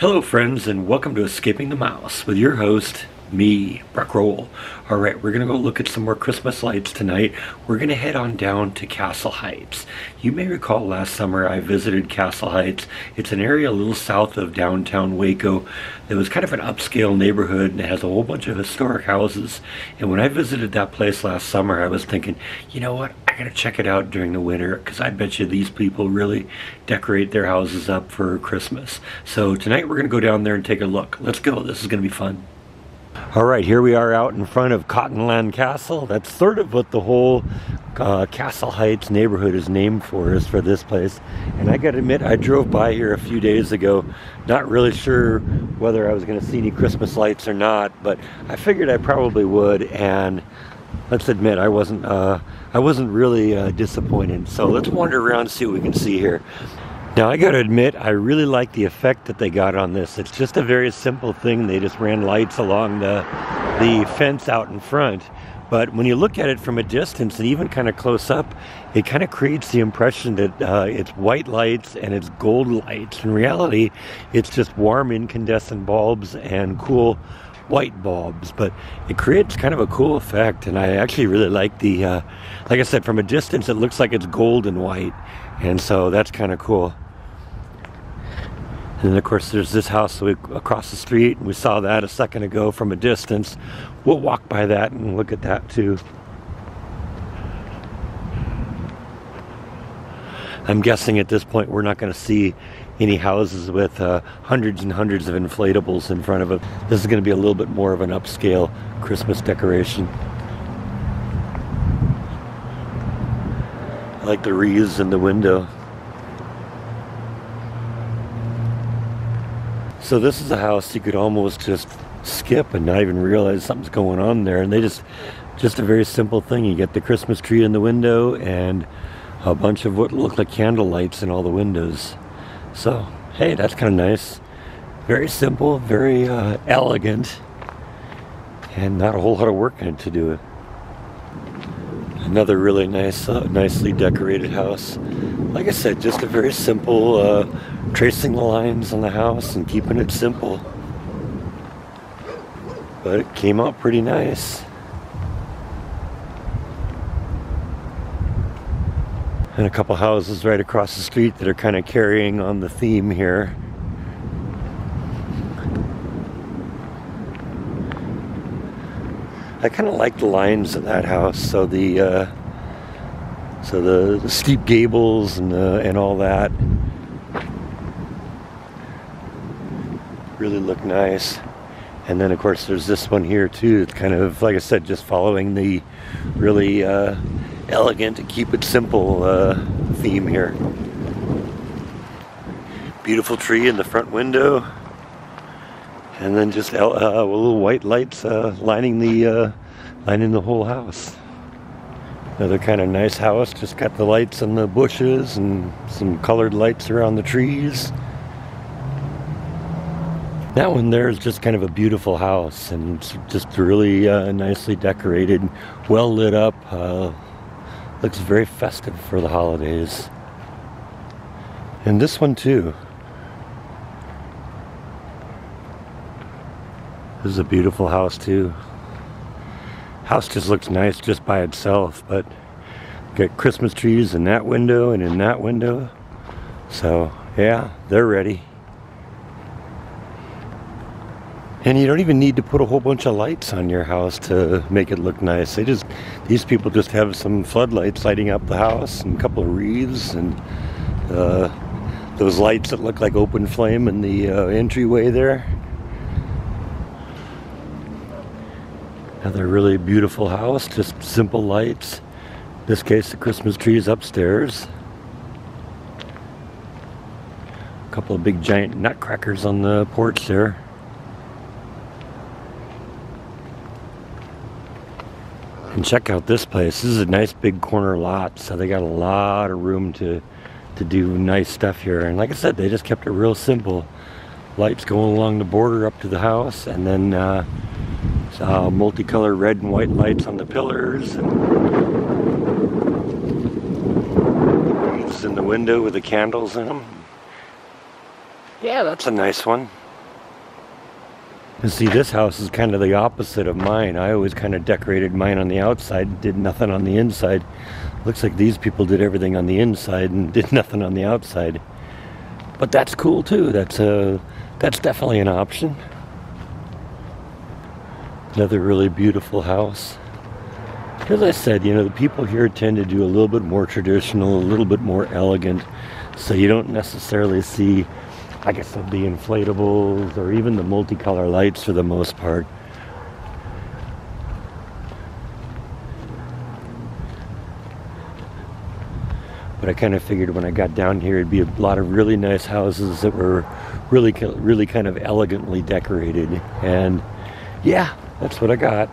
Hello friends, and welcome to Escaping the Mouse with your host, me, Brock Roll. Alright, we're going to go look at some more Christmas lights tonight. We're going to head on down to Castle Heights. You may recall last summer I visited Castle Heights. It's an area a little south of downtown Waco. It was kind of an upscale neighborhood and it has a whole bunch of historic houses. And when I visited that place last summer, I was thinking, you know what, I gotta check it out during the winter because I bet you these people really decorate their houses up for Christmas. So tonight we're gonna go down there and take a look. Let's go, this is gonna be fun. Alright, here we are out in front of Cottonland Castle. That's sort of what the whole Castle Heights neighborhood is named for, is for this place. And I gotta admit, I drove by here a few days ago, not really sure whether I was gonna see any Christmas lights or not, but I figured I probably would, and let's admit I wasn't really disappointed. So let's wander around and see what we can see here. Now I gotta admit, I really like the effect that they got on this. It's just a very simple thing. They just ran lights along the fence out in front. But when you look at it from a distance and even kind of close up, it kind of creates the impression that it's white lights and it's gold lights. In reality, it's just warm incandescent bulbs and cool white bulbs, but it creates kind of a cool effect, and I actually really like the like I said, from a distance it looks like it's gold and white, and so that's kind of cool. And then of course there's this house across the street, and we saw that a second ago from a distance. We'll walk by that and look at that too. I'm guessing at this point we're not going to see any houses with hundreds and hundreds of inflatables in front of it. This is going to be a little bit more of an upscale Christmas decoration. I like the wreaths in the window. So this is a house you could almost just skip and not even realize something's going on there. And they just a very simple thing. You get the Christmas tree in the window and a bunch of what look like candle lights in all the windows. So, hey, that's kind of nice. Very simple, very elegant, and not a whole lot of work in it to do it. Another really nice, nicely decorated house. Like I said, just a very simple, tracing the lines on the house and keeping it simple. But it came out pretty nice. And a couple houses right across the street that are kind of carrying on the theme here. I kind of like the lines of that house. So the steep gables and all that really look nice. And then of course there's this one here too. It's kind of, like I said, just following the really elegant and keep it simple theme here. Beautiful tree in the front window, and then just little white lights lining the whole house. Another kind of nice house, just got the lights on the bushes and some colored lights around the trees. That one there is just kind of a beautiful house, and it's just really nicely decorated, well lit up. Looks very festive for the holidays. And this one too. This is a beautiful house too. House just looks nice just by itself, but got Christmas trees in that window and in that window. So yeah, they're ready. And you don't even need to put a whole bunch of lights on your house to make it look nice. These people just have some floodlights lighting up the house and a couple of wreaths and those lights that look like open flame in the entryway there. Another really beautiful house, just simple lights. In this case, the Christmas tree is upstairs. A couple of big giant nutcrackers on the porch there. And check out this place. This is a nice big corner lot, so they got a lot of room to do nice stuff here. And like I said, they just kept it real simple. Lights going along the border up to the house, and then multicolored red and white lights on the pillars, and wreaths in the window with the candles in them. Yeah, that's a nice one. And see, this house is kind of the opposite of mine. I always kind of decorated mine on the outside, did nothing on the inside. Looks like these people did everything on the inside and did nothing on the outside. But that's cool too. That's definitely an option. Another really beautiful house. As I said, you know, the people here tend to do a little bit more traditional, a little bit more elegant. So you don't necessarily see, I guess, the inflatables or even the multicolor lights for the most part. But I kind of figured when I got down here, it'd be a lot of really nice houses that were really kind of elegantly decorated. And yeah, that's what I got.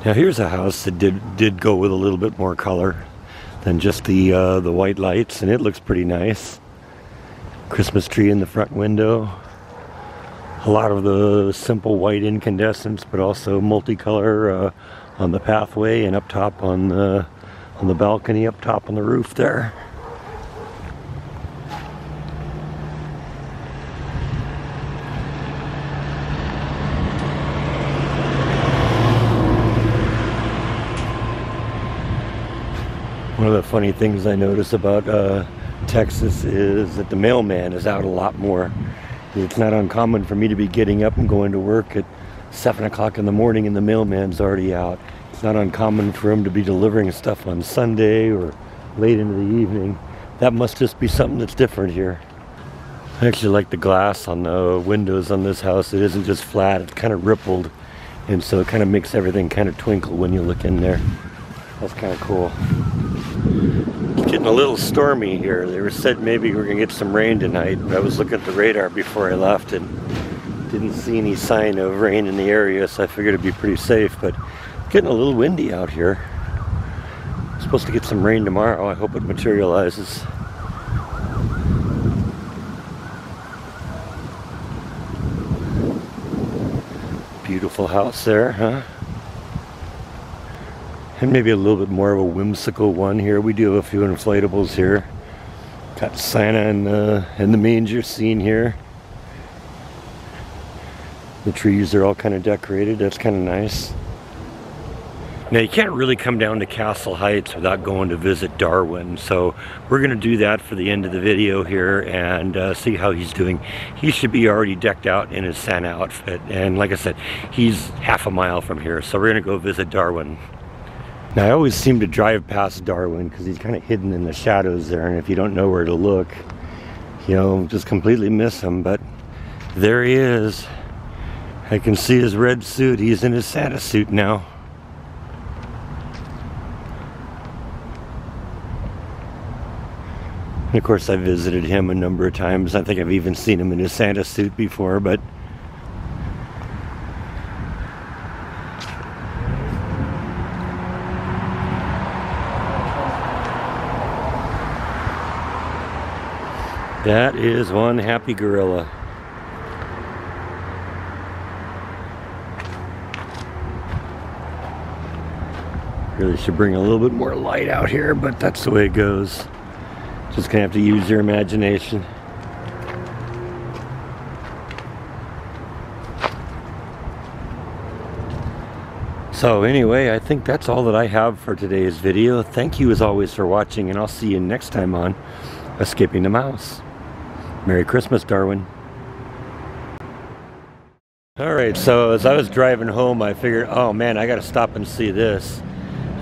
Now here's a house that did go with a little bit more color than just the white lights, and it looks pretty nice. Christmas tree in the front window. A lot of the simple white incandescents, but also multicolor on the pathway and up top on the balcony, up top on the roof there. One of the funny things I notice about Texas is that the mailman is out a lot more. It's not uncommon for me to be getting up and going to work at 7 o'clock in the morning and the mailman's already out. It's not uncommon for him to be delivering stuff on Sunday or late into the evening. That must just be something that's different here. I actually like the glass on the windows on this house. It isn't just flat, it's kind of rippled, and so it kind of makes everything kind of twinkle when you look in there. That's kind of cool. It's getting a little stormy here. They were said maybe we're gonna get some rain tonight, but I was looking at the radar before I left and didn't see any sign of rain in the area, so I figured it'd be pretty safe. But it's getting a little windy out here. I'm supposed to get some rain tomorrow. I hope it materializes. Beautiful house there, huh? And maybe a little bit more of a whimsical one here. We do have a few inflatables here. Got Santa and the manger scene here. The trees are all kind of decorated. That's kind of nice. Now you can't really come down to Castle Heights without going to visit Darwin. So we're going to do that for the end of the video here and see how he's doing. He should be already decked out in his Santa outfit. And like I said, he's half a mile from here. So we're going to go visit Darwin. Now I always seem to drive past Darwin because he's kind of hidden in the shadows there, and if you don't know where to look, you know, just completely miss him. But there he is. I can see his red suit. He's in his Santa suit now. And of course I visited him a number of times. I think I've even seen him in his Santa suit before, but that is one happy gorilla. Really should bring a little bit more light out here, but that's the way it goes. Just gonna have to use your imagination. So anyway, I think that's all that I have for today's video. Thank you as always for watching, and I'll see you next time on Escaping the Mouse. Merry Christmas, Darwin. Alright, so as I was driving home, I figured, oh man, I gotta stop and see this.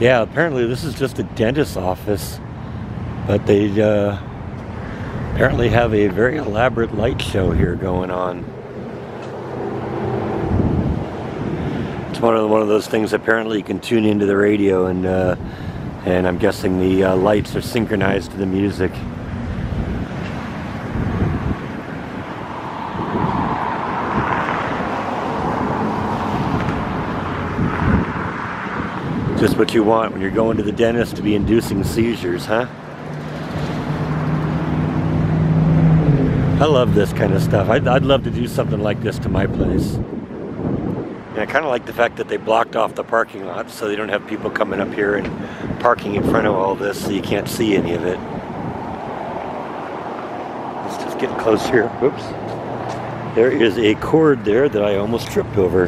Yeah, apparently this is just a dentist's office, but they apparently have a very elaborate light show here going on. It's one of those things apparently you can tune into the radio, and I'm guessing the lights are synchronized to the music. Just what you want when you're going to the dentist to be inducing seizures, huh? I love this kind of stuff. I'd love to do something like this to my place. And I kind of like the fact that they blocked off the parking lot so they don't have people coming up here and parking in front of all this so you can't see any of it. Let's just get close here. Whoops. There is a cord there that I almost tripped over.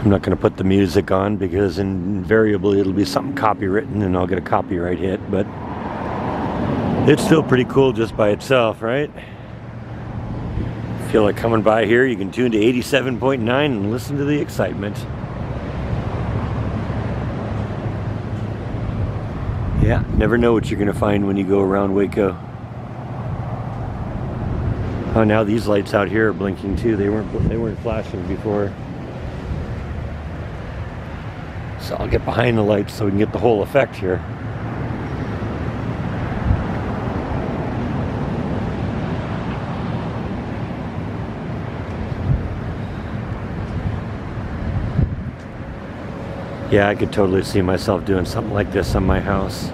I'm not going to put the music on because invariably it'll be something copywritten and I'll get a copyright hit, but it's still pretty cool just by itself, right? Feel like coming by here, you can tune to 87.9 and listen to the excitement. Yeah, never know what you're going to find when you go around Waco. Oh, now these lights out here are blinking too. They weren't flashing before. So I'll get behind the lights so we can get the whole effect here. Yeah, I could totally see myself doing something like this on my house.